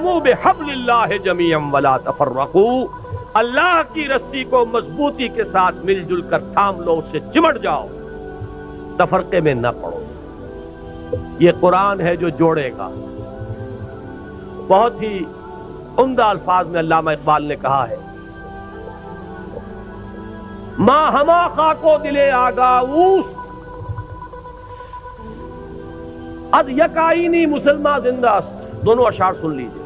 وَاعْتَصِمُوا بِحَبْلِ اللَّهِ جَمِيعًا وَلَا تَفَرَّقُوا، اللہ کی رسی کو مضبوطی کے ساتھ مل جل کر تھام لو، اس سے چمٹ جاؤ، تفرقے میں نہ پڑو۔ یہ قرآن ہے جو جوڑے گا۔ بہت ہی عمدہ الفاظ میں علامہ اقبال نے کہا ہے، ماں ہما خاکو دلے آگاؤس اد یکائنی مسلمان زندہ است۔ دونوں اشعار سن لیجئے۔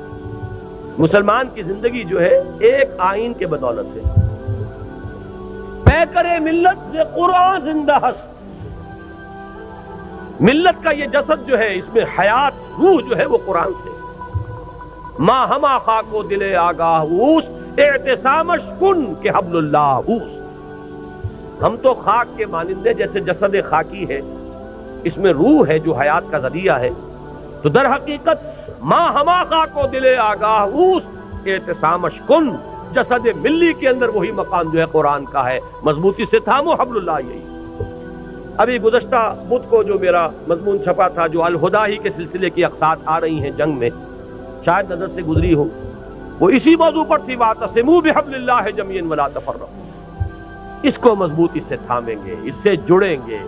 مسلمان کی زندگی جو ہے ایک آئین کے بدولت ہے۔ پیکر ملت سے قرآن زندہ است، ملت کا یہ جسد جو ہے اس میں حیات روح جو ہے وہ قرآن سے۔ ماں ہما خاکو دلے آگاہوس اعتصامش کن کہ حبل اللہ ہوس۔ ہم تو خاک کے مانندے جیسے جسد خاکی ہے، اس میں روح ہے جو حیات کا ذریعہ ہے، تو در حقیقت ماں ہما خاکو دلے آگاہوس اعتصامش کن، جسد ملی کے اندر وہی مقام جو ہے قرآن کا ہے، مضبوطی سے تھامو حبل اللہ۔ یہی ابھی گزشتہ بدھ کو جو میرا مضمون چھپا تھا، جو الہدا ہی کے سلسلے کی اقساط آ رہی ہیں جنگ میں، شاید نظر سے گزری ہو، وہ اسی موضوع پر تھی، وَاعْتَصِمُوا بِحَبْلِ اللَّهِ جَمِيعًا وَلَا تَفَرَّقُوا۔ اس کو مضبوطی سے تھامیں گے، اس سے جڑیں گے،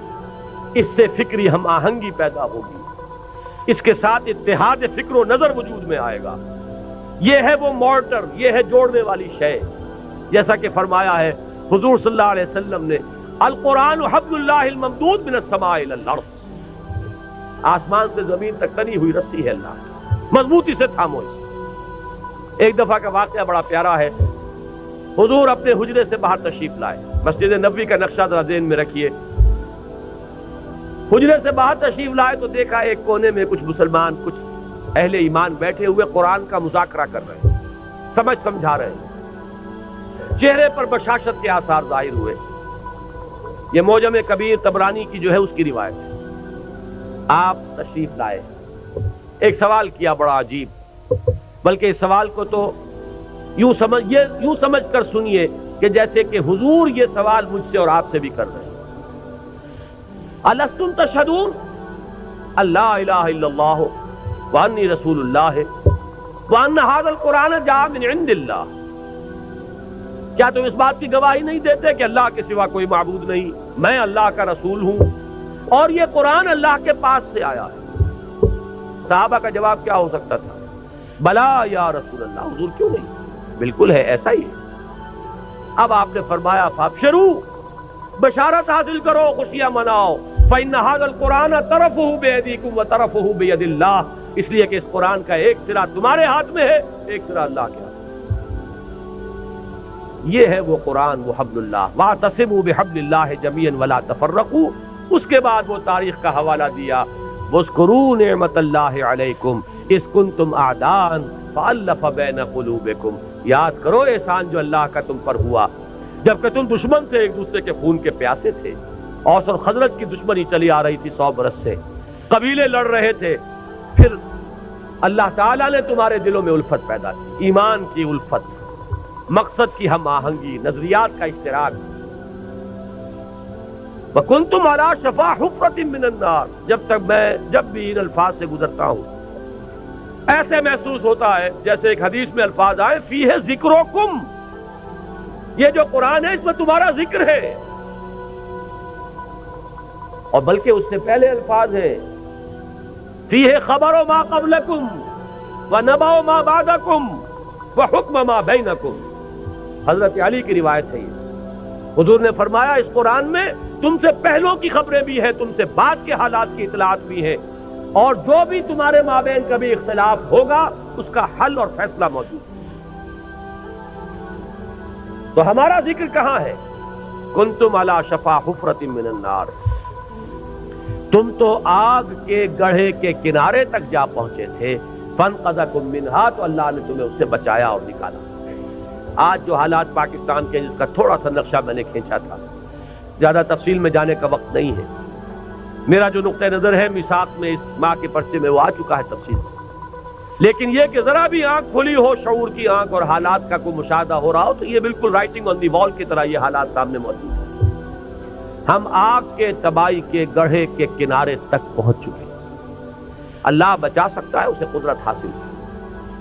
اس سے فکری ہم آہنگی پیدا ہوگی، اس کے ساتھ اتحاد فکر و نظر وجود میں آئے گا۔ یہ ہے وہ مورٹر، یہ ہے جوڑنے والی شے، جیسا کہ فرمایا ہے حضور صلی اللہ علیہ وسلم نے، القرآن حبل اللہ الممدود من السماء الی الارض، آسمان سے زمین تک تنی ہوئی رسی ہے اللہ، مضبوطی سے تھامو۔ ایک دفعہ کا واقعہ بڑا پیارا ہے۔ حضور اپنے حجرے سے باہر تشریف لائے، مسجد نبوی کا نقشہ ذرا ذہن میں رکھیے۔ حجرے سے باہر تشریف لائے تو دیکھا ایک کونے میں کچھ مسلمان، کچھ اہل ایمان بیٹھے ہوئے قرآن کا مذاکرہ کر رہے ہیں، سمجھا رہے ہیں، چہرے پر بشاشت کے آثار ظاہر ہوئے۔ یہ معجم کبیر طبرانی کی جو ہے اس کی روایت ہے۔ آپ تشریف لائے، ایک سوال کیا بڑا عجیب، بلکہ اس سوال کو تو یوں سمجھ کر سنیے کہ جیسے کہ حضور یہ سوال مجھ سے اور آپ سے بھی کر رہے ہیں۔ الستم تشہدون اللہ الہ الا اللہ وانی رسول اللہ وان ھذا القرآن جاء من عند اللہ، کیا تم اس بات کی گواہی نہیں دیتے کہ اللہ کے سوا کوئی معبود نہیں، میں اللہ کا رسول ہوں اور یہ قرآن اللہ کے پاس سے آیا ہے؟ صحابہ کا جواب کیا ہو سکتا تھا؟ بلا یا رسول اللہ، حضور کیوں نہیں، بالکل ہے، ایسا ہی ہے۔ اب آپ نے فرمایا فابشروا، بشارت حاصل کرو، خوشیاں مناؤ، فإن هذا القرآن طرفه بأيديكم وطرفه بيد الله، اس لیے کہ اس قرآن کا ایک سرا تمہارے ہاتھ میں ہے، ایک سرا اللہ کے ہاتھ میں۔ یہ ہے وہ قرآن، وہ حبل اللہ، وَاعْتَصِمُوا بِحَبْلِ اللَّهِ جَمِيعًا وَلَا تَفَرَّقُوا۔ اس کے بعد وہ تاریخ کا حوالہ دیا، وَاذْكُرُوا نِعْمَةَ اللَّهِ عَلَيْكُمْ إِذْ كُنْتُمْ أَعْدَاءً فَأَلَّفَ بَيْنَ قُلُوبِكُمْ، یاد کرو احسان جو اللہ کا تم پر ہوا، جبکہ تم دشمن تھے، ایک دوسرے کے خون کے پیاسے تھے۔ اوس اور خزرج کی دشمنی چلی آ رہی تھی 100 برس سے، قبیلے لڑ رہے تھے، پھر اللہ تعالیٰ نے تمہارے دلوں میں الفت پیدا کی، ایمان کی الفت، مقصد کی ہم آہنگی، نظریات کا اشتراک۔ وَكُنْتُمْ عَلَىٰ شَفَا حُفْرَةٍ مِّنَ النَّارِ، جب بھی ان الفاظ سے گزرتا ہوں ایسے محسوس ہوتا ہے جیسے ایک حدیث میں الفاظ آئے، فیہ ذکرکم، یہ جو قرآن ہے اس میں تمہارا ذکر ہے، اور بلکہ اس سے پہلے الفاظ ہیں، فیہ خبر ما قبلکم ونبأ ما بعدکم وحکم ما بینکم۔ حضرت علی کی روایت ہے یہ، حضور نے فرمایا اس قرآن میں تم سے پہلوں کی خبریں بھی ہیں، تم سے بعد کے حالات کی اطلاعات بھی ہیں، اور جو بھی تمہارے مابین کبھی اختلاف ہوگا اس کا حل اور فیصلہ موجود ہے۔ تو ہمارا ذکر کہاں ہے؟ کنتم علی شفا حفرۃ من النار، تم تو آگ کے گڑھے کے کنارے تک جا پہنچے تھے، فانقذکم منہا، تو اللہ نے تمہیں اس سے بچایا اور نکالا۔ آج جو حالات پاکستان کے، جس کا تھوڑا سا نقشہ میں نے کھینچا تھا، زیادہ تفصیل میں جانے کا وقت نہیں ہے، میرا جو نقطہ نظر ہے میثاق میں اس ماہ کے پرچے میں وہ آ چکا ہے تفصیل سے، لیکن یہ کہ ذرا بھی آنکھ کھلی ہو، شعور کی آنکھ، اور حالات کا کوئی مشاہدہ ہو رہا ہو، تو یہ بالکل رائٹنگ آن دی وال کی طرح یہ حالات سامنے موجود ہیں۔ ہم آگ کے تباہی کے گڑھے کے کنارے تک پہنچ چکے ہیں۔ اللہ بچا سکتا ہے، اسے قدرت حاصل ہے،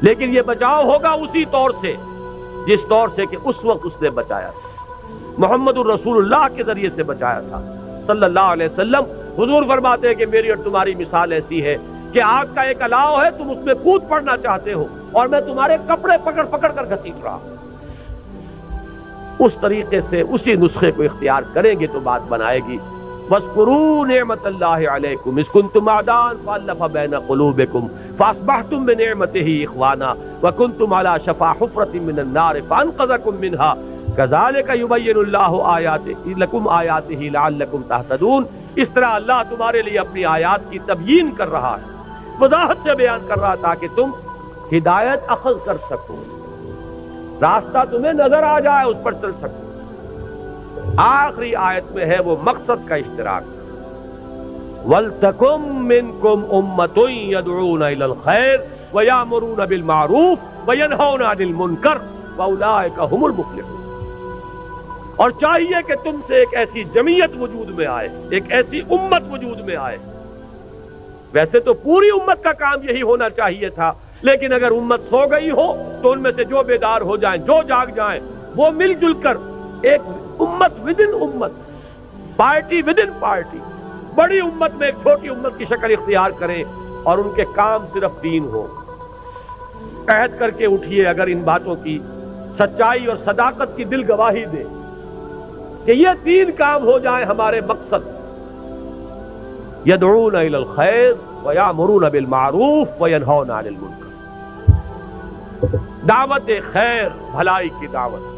لیکن یہ بچاؤ ہوگا اسی طور سے جس طور سے کہ اس وقت اس نے بچایا تھا، محمد الرسول اللہ کے ذریعے سے بچایا تھا صلی اللہ علیہ وسلم۔ حضور فرماتے ہیں کہ میری اور تمہاری مثال ایسی ہے کہ آگ کا ایک الاؤ ہے، تم اس میں کود پڑنا چاہتے ہو اور میں تمہارے کپڑے پکڑ پکڑ کر گھسیٹ رہا ہوں۔ اس طریقے سے اسی نسخے کو اختیار کریں گے تو بات بنائے گی۔ وَاذْكُرُوا نِعْمَةَ اللَّهِ عَلَيْكُمْ إِذْ كُنْتُمْ أَعْدَاءً فَأَلَّفَ بَيْنَ قُلُوبِكُمْ فَأَصْبَحْتُمْ بِنِعْمَتِهِ إِخْوَانًا وَكُنْتُمْ عَلَى شَفَا حُفْرَةٍ مِّنَ النَّارِ فَأَنقَذَكُم مِّنْهَا كَذَلِكَ يُبَيِّنُ اللَّهُ آيَاتِهِ لَكُمْ آيَاتِهِ لَعَلَّكُمْ تَهْتَدُونَ۔ اس طرح اللہ تمہارے لیے اپنی آیات کی تبیین کر رہا ہے، وضاحت سے بیان کر رہا تاکہ تم ہدایت اخذ کر سکو، راستہ تمہیں نظر آ جائے، اس پر چل سکو۔ آخری آیت میں ہے وہ مقصد کا اشتراک، وَلْتَكُن مِّنكُمْ أُمَّةٌ يَدْعُونَ إِلَى الْخَيْرِ وَيَأْمُرُونَ بِالْمَعْرُوفِ وَيَنْهَوْنَ عَنِ الْمُنكَرِ وَأُولَٰئِكَ هُمُ الْمُفْلِحُونَ۔ اور چاہیے کہ تم سے ایک ایسی جمعیت وجود میں آئے، ایک ایسی امت وجود میں آئے۔ ویسے تو پوری امت کا کام یہی ہونا چاہیے تھا، لیکن اگر امت سو گئی ہو تو ان میں سے جو بیدار ہو جائیں، جو جاگ جائیں، وہ مل جل کر ایک امت ودن امت، پارٹی ودن پارٹی، بڑی امت میں ایک چھوٹی امت کی شکل اختیار کریں اور ان کے کام صرف دین ہو۔ عہد کر کے اٹھیے اگر ان باتوں کی سچائی اور صداقت کی دل گواہی دے کہ یہ تین کام ہو جائیں ہمارے مقصد، یدعون الی الخیر ویامرون بالمعروف وینہون عن المنکر، دعوت خیر، بھلائی کی دعوت۔